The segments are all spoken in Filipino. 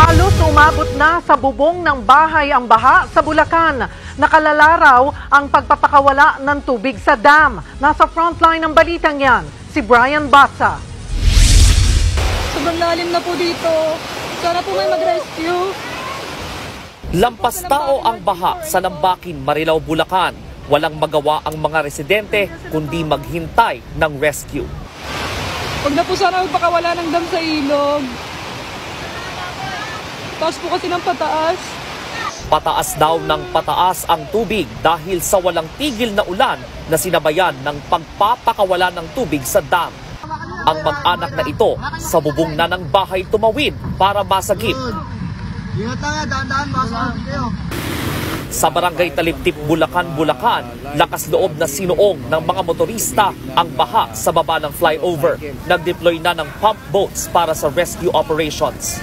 Halos umabot na sa bubong ng bahay ang baha sa Bulacan. Nakalalaraw ang pagpapakawala ng tubig sa dam. Nasa frontline ng balitang yan, si Brian Basa. Sobrang lalim na po dito. Sana po may mag-rescue. Lampas tao ang baha sa Lambakin, Marilao, Bulacan. Walang magawa ang mga residente kundi maghintay ng rescue. Huwag na po sana magpakawala ng dam sa ilog. Taas po kasi ng pataas. Pataas daw ng pataas ang tubig dahil sa walang tigil na ulan na sinabayan ng pagpapakawala ng tubig sa dam. Ang mag-anak na ito sa bubong na ng bahay tumawid para masagip. Sa barangay Taliptip, Bulacan, lakas loob na sinuong ng mga motorista ang baha sa baba ng flyover. Nag-deploy na ng pump boats para sa rescue operations.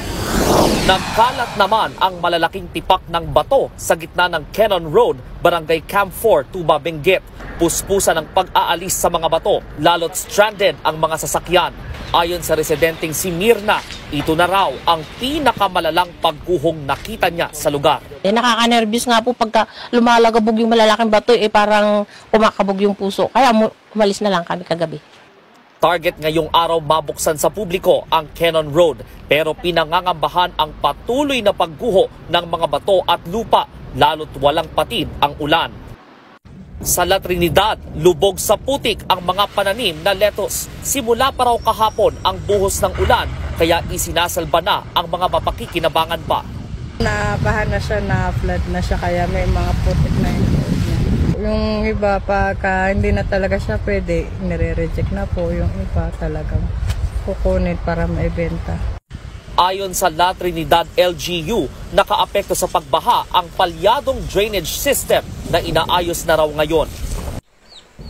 Nagkalat naman ang malalaking tipak ng bato sa gitna ng Cannon Road, Barangay Camp 4, Tuba, Benguet. Puspusa ng pag-aalis sa mga bato, lalo't stranded ang mga sasakyan. Ayon sa residenteng si Mirna, ito na raw ang pinakamalalang pagguhong nakita niya sa lugar. Nakaka-nervous nga po pagka lumalagabog yung malalaking bato, parang kumakabog yung puso. Kaya umalis na lang kami kagabi. Target ngayong araw mabuksan sa publiko ang Cannon Road, pero pinangangambahan ang patuloy na pagguho ng mga bato at lupa, lalo't walang patid ang ulan. Sa La Trinidad, lubog sa putik ang mga pananim na lettuce. Simula pa raw kahapon ang buhos ng ulan, kaya isinasalba na ang mga mapakikinabangan pa. Nabaha na siya, na-flood na siya, kaya may mga putik na yun. Yung iba, pagka hindi na talaga siya pwede, nire-reject na po. Yung iba talagang kukunin para maibenta. Ayon sa La Trinidad LGU, nakaapekto sa pagbaha ang palyadong drainage system na inaayos na raw ngayon.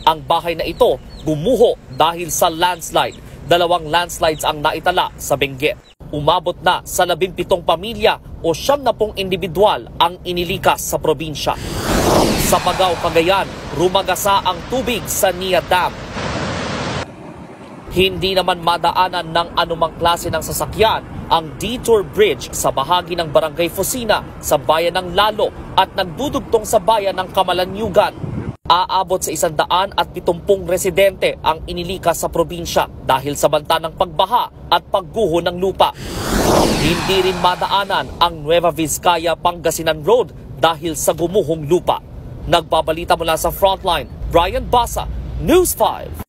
Ang bahay na ito gumuho dahil sa landslide. 2 landslides ang naitala sa Benguet. Umabot na sa 17 pamilya o 70 individual ang inilikas sa probinsya. Sa Pagao, Cagayan, rumagasa ang tubig sa Nia Dam. Hindi naman madaanan ng anumang klase ng sasakyan ang detour bridge sa bahagi ng Barangay Fusina sa bayan ng Lalo at nagdudugtong sa bayan ng Camalaniugan. Aabot sa 170 residente ang inilikas sa probinsya dahil sa banta ng pagbaha at pagguho ng lupa. Hindi rin madaanan ang Nueva Vizcaya Pangasinan Road dahil sa gumuhong lupa. Nagbabalita mula sa Frontline, Brian Basa, News 5.